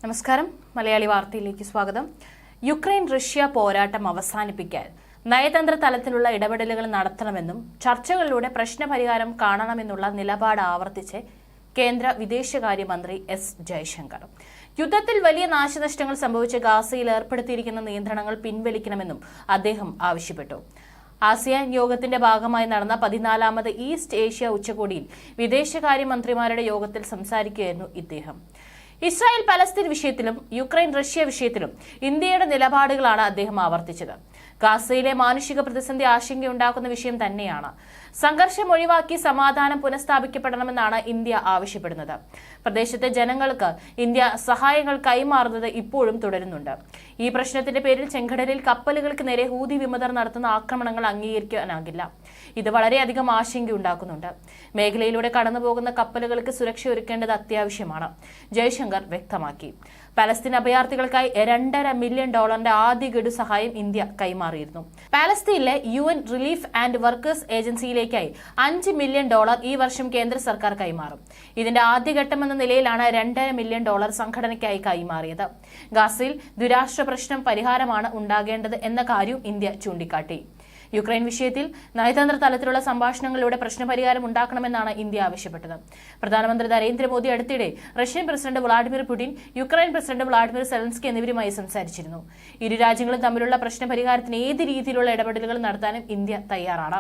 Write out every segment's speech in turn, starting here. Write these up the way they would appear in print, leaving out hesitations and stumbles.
നമസ്കാരം. മലയാളി വാർത്തയിലേക്ക് സ്വാഗതം. യുക്രൈൻ റഷ്യ പോരാട്ടം അവസാനിപ്പിക്കാൻ നയതന്ത്ര തലത്തിലുള്ള ഇടപെടലുകൾ നടത്തണമെന്നും ചർച്ചകളിലൂടെ പ്രശ്നപരിഹാരം കാണണമെന്നുള്ള നിലപാട് ആവർത്തിച്ച് കേന്ദ്ര വിദേശകാര്യമന്ത്രി എസ് ജയശങ്കർ. യുദ്ധത്തിൽ വലിയ നാശനഷ്ടങ്ങൾ സംഭവിച്ച ഗാസയിൽ ഏർപ്പെടുത്തിയിരിക്കുന്ന നിയന്ത്രണങ്ങൾ പിൻവലിക്കണമെന്നും അദ്ദേഹം ആവശ്യപ്പെട്ടു. ആസിയാൻ യോഗത്തിന്റെ ഭാഗമായി നടന്ന 14ാമത് ഈസ്റ്റ് ഏഷ്യ ഉച്ചകോടിയിൽ വിദേശകാര്യമന്ത്രിമാരുടെ യോഗത്തിൽ സംസാരിക്കുകയായിരുന്നു ഇദ്ദേഹം. ഇസ്രായേൽ പലസ്തീൻ വിഷയത്തിലും യുക്രൈൻ റഷ്യ വിഷയത്തിലും ഇന്ത്യയുടെ നിലപാടുകളാണ് അദ്ദേഹം ആവർത്തിച്ചത്. ഗാസയിലെ മാനുഷിക പ്രതിസന്ധി ആശങ്കയുണ്ടാക്കുന്ന വിഷയം തന്നെയാണ്. സംഘർഷം ഒഴിവാക്കി സമാധാനം പുനഃസ്ഥാപിക്കപ്പെടണമെന്നാണ് ഇന്ത്യ ആവശ്യപ്പെടുന്നത്. പ്രദേശത്തെ ജനങ്ങൾക്ക് ഇന്ത്യ സഹായങ്ങൾ കൈമാറുന്നത് ഇപ്പോഴും തുടരുന്നുണ്ട്. ഈ പ്രശ്നത്തിന്റെ പേരിൽ ചെങ്കടലിൽ കപ്പലുകൾക്ക് നേരെ ഹൂതി വിമതർ നടത്തുന്ന ആക്രമണങ്ങൾ അംഗീകരിക്കാനാകില്ല. ഇത് വളരെയധികം ആശങ്കയുണ്ടാക്കുന്നുണ്ട്. മേഖലയിലൂടെ കടന്നുപോകുന്ന കപ്പലുകൾക്ക് സുരക്ഷ ഒരുക്കേണ്ടത് അത്യാവശ്യമാണ്, ജയശങ്കർ വ്യക്തമാക്കി. പലസ്തീൻ അഭയാർത്ഥികൾക്കായി $2.5 മില്യൺ ആദ്യ ഗഡു സഹായം ഇന്ത്യ കൈമാറിയിരുന്നു. പാലസ്തീനിലെ UN റിലീഫ് ആൻഡ് വർക്കേഴ്സ് ഏജൻസിയിലേക്കായി $5 മില്യൺ ഈ വർഷം കേന്ദ്ര സർക്കാർ കൈമാറും. ഇതിന്റെ ആദ്യഘട്ടമെന്ന നിലയിലാണ് $2.5 മില്യൺ സംഘടനയ്ക്കായി കൈമാറിയത്. ഗാസയിൽ ദുരാഷ്ട്ര പ്രശ്നം പരിഹാരമാണ് ഉണ്ടാകേണ്ടത് എന്ന കാര്യവും ഇന്ത്യ ചൂണ്ടിക്കാട്ടി. യുക്രൈൻ വിഷയത്തിൽ നയതന്ത്ര തലത്തിലുള്ള സംഭാഷണങ്ങളിലൂടെ പ്രശ്നപരിഹാരം ഉണ്ടാക്കണമെന്നാണ് ഇന്ത്യ ആവശ്യപ്പെട്ടത്. പ്രധാനമന്ത്രി നരേന്ദ്രമോദി അടുത്തിടെ Russian president Vladimir Putin, Ukraine president Vladimir Zelensky എന്നിവരുമായി സംസാരിച്ചിരുന്നു. ഇരു രാജ്യങ്ങളും തമ്മിലുള്ള പ്രശ്നപരിഹാരത്തിന് ഏത് രീതിയിലുള്ള ഇടപെടലുകൾ നടത്താനും ഇന്ത്യ തയ്യാറാണ്.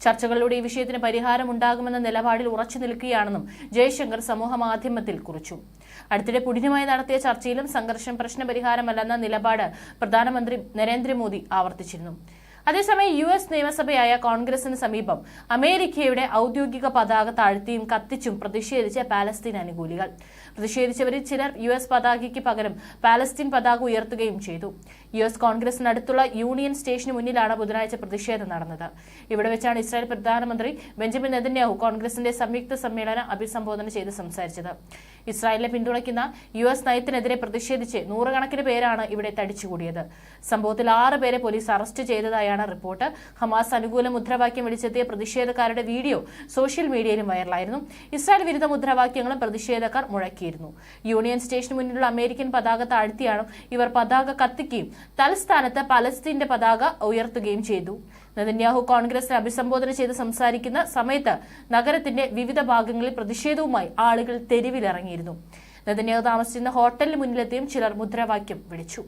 ചർച്ചകളിലൂടെ ഈ വിഷയത്തിന് പരിഹാരം ഉണ്ടാകുമെന്ന നിലപാടിൽ ഉറച്ചു നിൽക്കുകയാണെന്നും ജയശങ്കർ സമൂഹമാധ്യമത്തിൽ കുറിച്ചു. അടുത്തിടെ പുടിനുമായി നടത്തിയ ചർച്ചയിലും സംഘർഷം പ്രശ്നപരിഹാരമല്ലെന്ന നിലപാട് പ്രധാനമന്ത്രി നരേന്ദ്രമോദി ആവർത്തിച്ചിരുന്നു. അതേസമയം US നിയമസഭയായ കോൺഗ്രസിന് സമീപം അമേരിക്കയുടെ ഔദ്യോഗിക പതാക താഴ്ത്തിയും കത്തിച്ചും പ്രതിഷേധിച്ച പാലസ്തീൻ അനുകൂലികൾ. പ്രതിഷേധിച്ചവരിൽ ചിലർ US പതാകയ്ക്ക് പകരം പാലസ്തീൻ പതാക ഉയർത്തുകയും ചെയ്തു. US കോൺഗ്രസിനടുത്തുള്ള യൂണിയൻ സ്റ്റേഷന് മുന്നിലാണ് ബുധനാഴ്ച പ്രതിഷേധം നടന്നത്. ഇവിടെ വെച്ചാണ് ഇസ്രായേൽ പ്രധാനമന്ത്രി ബെഞ്ചമിൻ നെതന്യാഹു കോൺഗ്രസിന്റെ സംയുക്ത സമ്മേളനം അഭിസംബോധന ചെയ്ത് സംസാരിച്ചത്. ഇസ്രായേലിനെ പിന്തുണയ്ക്കുന്ന US നയത്തിനെതിരെ പ്രതിഷേധിച്ച് നൂറുകണക്കിന് പേരാണ് ഇവിടെ തടിച്ചുകൂടിയത്. സംഭവത്തിൽ 6 പേരെ പോലീസ് അറസ്റ്റ് ചെയ്തതായാണ് റിപ്പോർട്ട്. ഹമാസ് അനുകൂല മുദ്രാവാക്യം വിളിച്ചെത്തിയ പ്രതിഷേധക്കാരുടെ വീഡിയോ സോഷ്യൽ മീഡിയയിലും വൈറലായിരുന്നു. ഇസ്രായേൽ വിരുദ്ധ മുദ്രാവാക്യങ്ങളും പ്രതിഷേധക്കാർ മുഴക്കിയിരുന്നു. യൂണിയൻ സ്റ്റേഷന് മുന്നിലുള്ള അമേരിക്കൻ പതാക താഴ്ത്തിയാണ് ഇവർ പതാക കത്തിക്കുകയും തലസ്ഥാനത്ത് പലസ്തീന്റെ പതാക ഉയർത്തുകയും ചെയ്തു. നെതന്യാഹു കോൺഗ്രസിനെ അഭിസംബോധന ചെയ്ത് സംസാരിക്കുന്ന സമയത്ത് നഗരത്തിന്റെ വിവിധ ഭാഗങ്ങളിൽ പ്രതിഷേധവുമായി ആളുകൾ തെരുവിലിറങ്ങിയിരുന്നു. നെതന്യാഹു താമസിച്ചിരുന്ന ഹോട്ടലിന് മുന്നിലെത്തിയും ചിലർ മുദ്രാവാക്യം വിളിച്ചു.